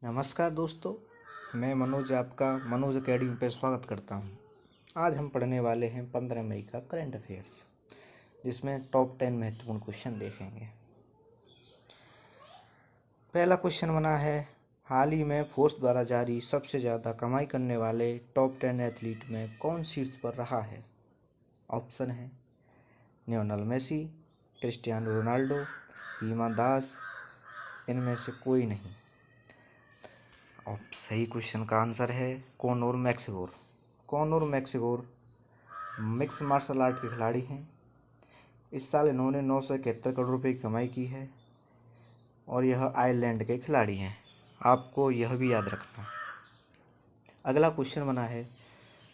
नमस्कार दोस्तों, मैं मनोज आपका मनोज अकेडमी पर स्वागत करता हूं। आज हम पढ़ने वाले हैं 15 मई का करंट अफेयर्स, जिसमें टॉप 10 महत्वपूर्ण क्वेश्चन देखेंगे। पहला क्वेश्चन बना है, हाल ही में फोर्स द्वारा जारी सबसे ज़्यादा कमाई करने वाले टॉप 10 एथलीट में कौन शीर्ष पर रहा है? ऑप्शन है Lionel Messi, Cristiano Ronaldo, Hima Das, इनमें से कोई नहीं। और सही क्वेश्चन का आंसर है कोनोर मैकग्रेगर। कोनोर मैकग्रेगर मिक्स मार्शल आर्ट के खिलाड़ी हैं। इस साल इन्होंने 971 करोड़ रुपए की कमाई की है और यह आयरलैंड के खिलाड़ी हैं। आपको यह भी याद रखना। अगला क्वेश्चन बना है,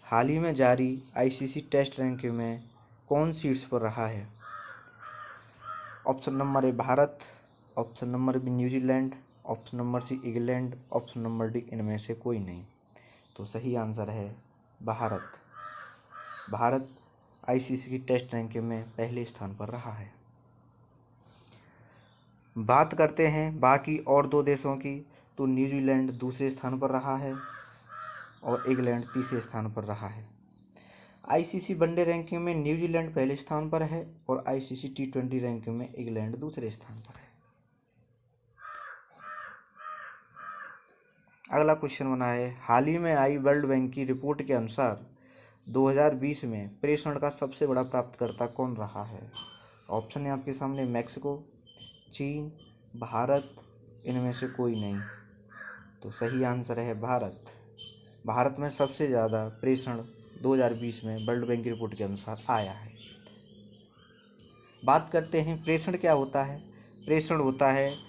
हाल ही में जारी आईसीसी टेस्ट रैंकिंग में कौन शीर्ष पर रहा है? Option number A Bharat, option number B New Zealand, option number C England, option number D इनमें से कोई नहीं। तो सही आंसर है भारत। भारत आईसीसी की टेस्ट रैंकिंग में पहले स्थान पर रहा है। बात करते हैं बाकी और दो देशों की, तो न्यूजीलैंड दूसरे स्थान पर रहा है और इंग्लैंड तीसरे स्थान पर रहा है। आईसीसी वनडे रैंकिंग में न्यूजीलैंड पहले स्थान पर है और आईसीसी T20 रैंकिंग में इंग्लैंड दूसरे स्थान पर है। अगला क्वेश्चन बना है, हाल ही में आई वर्ल्ड बैंक की रिपोर्ट के अनुसार 2020 में प्रेषण का सबसे बड़ा प्राप्तकर्ता कौन रहा है? ऑप्शन है आपके सामने मैक्सिको, चीन, भारत, इनमें से कोई नहीं। तो सही आंसर है भारत। भारत में सबसे ज़्यादा प्रेषण 2020 में वर्ल्ड बैंक की रिपोर्ट के अनुसार आया है। बात करते हैं प्रेषण क्या होता है। प्रेषण होता है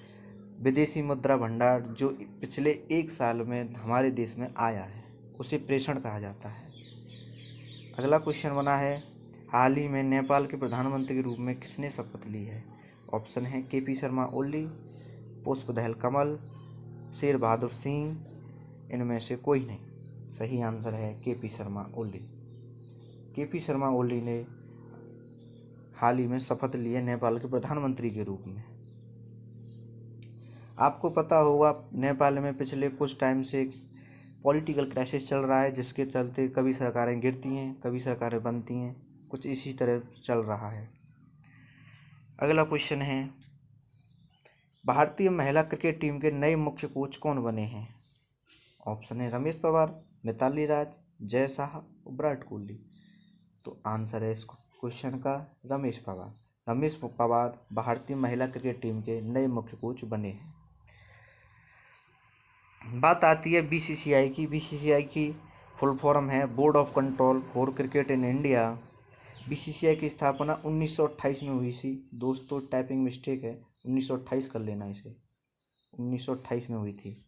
विदेशी मुद्रा भंडार जो पिछले एक साल में हमारे देश में आया है, उसे प्रेषण कहा जाता है। अगला क्वेश्चन बना है, हाल ही में नेपाल के प्रधानमंत्री के रूप में किसने शपथ ली है? ऑप्शन है KP शर्मा ओली, पुष्पदहल कमल, शेर बहादुर सिंह, इनमें से कोई नहीं। सही आंसर है KP शर्मा ओली। KP शर्मा ओली ने हाल ही में शपथ ली है नेपाल के प्रधानमंत्री के रूप में। आपको पता होगा नेपाल में पिछले कुछ टाइम से पॉलिटिकल क्राइसिस चल रहा है, जिसके चलते कभी सरकारें गिरती हैं, कभी सरकारें बनती हैं, कुछ इसी तरह चल रहा है। अगला क्वेश्चन है, भारतीय महिला क्रिकेट टीम के नए मुख्य कोच कौन बने हैं? ऑप्शन है रमेश पवार, मिताली राज, जय शाह, विराट कोहली। तो आंसर है इस क्वेश्चन का रमेश पवार। रमेश पवार भारतीय महिला क्रिकेट टीम के नए मुख्य कोच बने हैं। बात आती है बीसीसीआई की। बीसीसीआई की फुल फॉर्म है board of control for cricket in India. BCCI की स्थापना 1928 में हुई थी। दोस्तों टाइपिंग मिस्टेक है, 1928 कर लेना इसे, 1928 में हुई थी।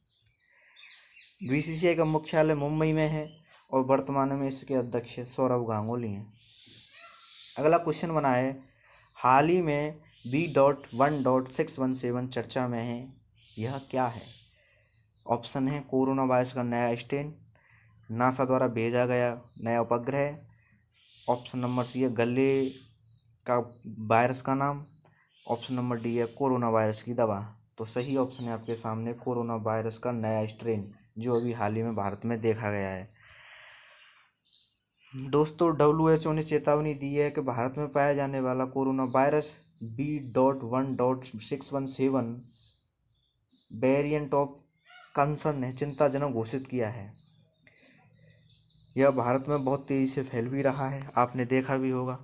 बीसीसीआई का मुख्यालय मुंबई में है और वर्तमान में इसके अध्यक्ष सौरव गांगुली हैं। अगला क्वेश्चन बना है, हाल ही में B.1.617 चर्चा में है, यह क्या है? ऑप्शन है कोरोना वायरस का नया स्ट्रेन, नासा द्वारा भेजा गया नया उपग्रह, ऑप्शन नंबर सी है गले का वायरस का नाम, ऑप्शन नंबर डी है कोरोना वायरस की दवा। तो सही ऑप्शन है आपके सामने कोरोना वायरस का नया स्ट्रेन, जो अभी हाल ही में भारत में देखा गया है। दोस्तों WHO ने चेतावनी दी है कि भारत में पाया जाने वाला corona virus B.1.617 variant of concern है, चिंताजनक घोषित किया है। यह भारत में बहुत तेज़ी से फैल भी रहा है, आपने देखा भी होगा।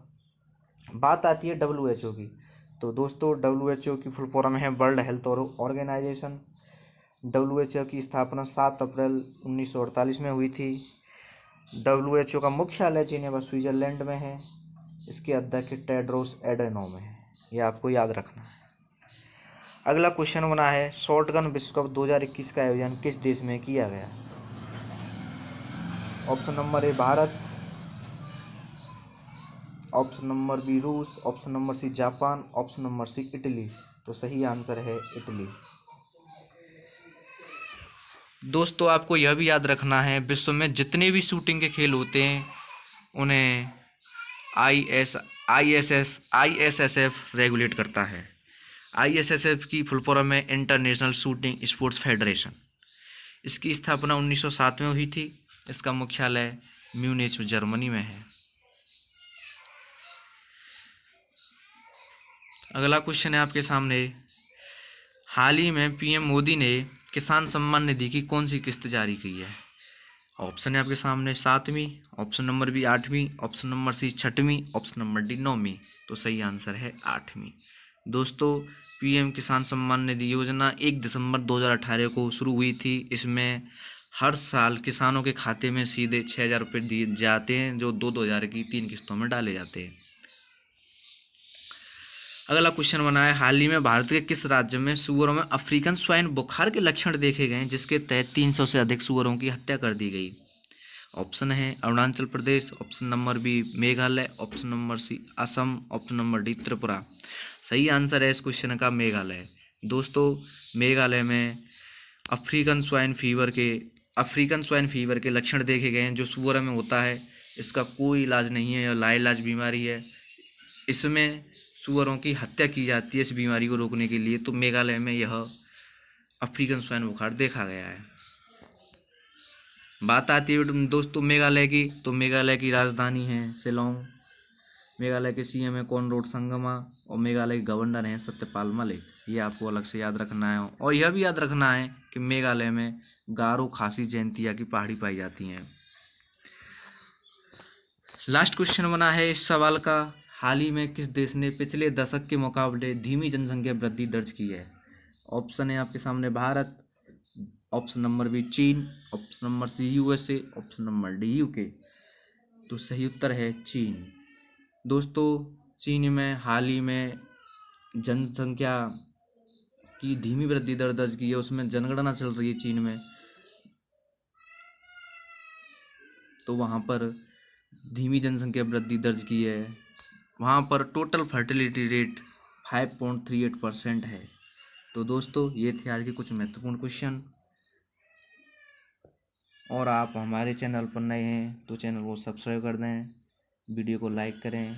बात आती है WHO की। तो दोस्तों WHO की फुल फॉर्म है वर्ल्ड हेल्थ ऑर्गेनाइजेशन। WHO की स्थापना 7 अप्रैल 1948 में हुई थी। WHO का मुख्यालय जिनेवा स्विट्जरलैंड में है। इसके अध्यक्ष टेड्रोस एडेनोम है, यह आपको याद रखना है। अगला क्वेश्चन बना है, शॉटगन विश्व कप 2021 का आयोजन किस देश में किया गया? Option number A Bharat, option number B रूस, option number C Japan, option number C Italy. तो सही आंसर है इटली। दोस्तों आपको यह भी याद रखना है, विश्व में जितने भी शूटिंग के खेल होते हैं उन्हें ISSF रेगुलेट करता है। ISSF की फुल फॉर्म है इंटरनेशनल शूटिंग स्पोर्ट्स फेडरेशन। इसकी स्थापना 1907 में हुई थी। इसका मुख्यालय म्यूनिच जर्मनी में है। अगला क्वेश्चन है आपके सामने, हाल ही में पीएम मोदी ने किसान सम्मान निधि की कौन सी किस्त जारी की है? ऑप्शन है आपके सामने 7वीं, ऑप्शन नंबर बी 8वीं, ऑप्शन नंबर सी 6वीं, ऑप्शन नंबर डी 9वीं। तो सही आंसर है 8वीं। दोस्तों, पीएम किसान सम्मान निधि योजना 1 दिसंबर 2018 को शुरू हुई थी। इसमें हर साल किसानों के खाते में सीधे 6,000 रुपये दिए जाते हैं, जो 2-2 हज़ार की 3 किस्तों में डाले जाते हैं। अगला क्वेश्चन बना है, हाल ही में भारत के किस राज्य में सूअरों में अफ्रीकन स्वाइन बुखार के लक्षण देखे गए, जिसके तहत 300 से अधिक सूअरों की हत्या कर दी गई? ऑप्शन है Arunachal Pradesh, option number B Meghalaya, option number C Assam, option number D Tripura. सही आंसर है इस क्वेश्चन का मेघालय। दोस्तों, मेघालय में अफ्रीकन स्वाइन फीवर के लक्षण देखे गए हैं, जो सूअर में होता है। इसका कोई इलाज नहीं है, यह लाइलाज बीमारी है। इसमें सूअरों की हत्या की जाती है इस बीमारी को रोकने के लिए। तो मेघालय में यह अफ्रीकन स्वाइन बुखार देखा गया है। बात आती है दोस्तों मेघालय की, तो मेघालय की राजधानी है शिलोंग। मेघालय के सीएम है कॉनराड संगमा और मेघालय के गवर्नर हैं सत्यपाल मलिक। ये आपको अलग से याद रखना है। और यह भी याद रखना है कि मेघालय में गारो, खासी, जयंतिया की पहाड़ी पाई जाती हैं। लास्ट क्वेश्चन बना है इस सवाल का, हाल ही में किस देश ने पिछले दशक के मुकाबले धीमी जनसंख्या वृद्धि दर्ज की है? ऑप्शन है आपके सामने भारत, ऑप्शन नंबर बी चीन, option number C USA, option number D UK. तो सही उत्तर है चीन। दोस्तों, चीन में हाल ही में जनसंख्या की धीमी वृद्धि दर दर्ज की है। उसमें जनगणना चल रही है चीन में, तो वहाँ पर धीमी जनसंख्या वृद्धि दर्ज की है। वहाँ पर टोटल फर्टिलिटी रेट 5.38% है। तो दोस्तों, ये थे आज के कुछ महत्वपूर्ण क्वेश्चन। और आप हमारे चैनल पर नए हैं तो चैनल को सब्सक्राइब कर दें, वीडियो को लाइक करें।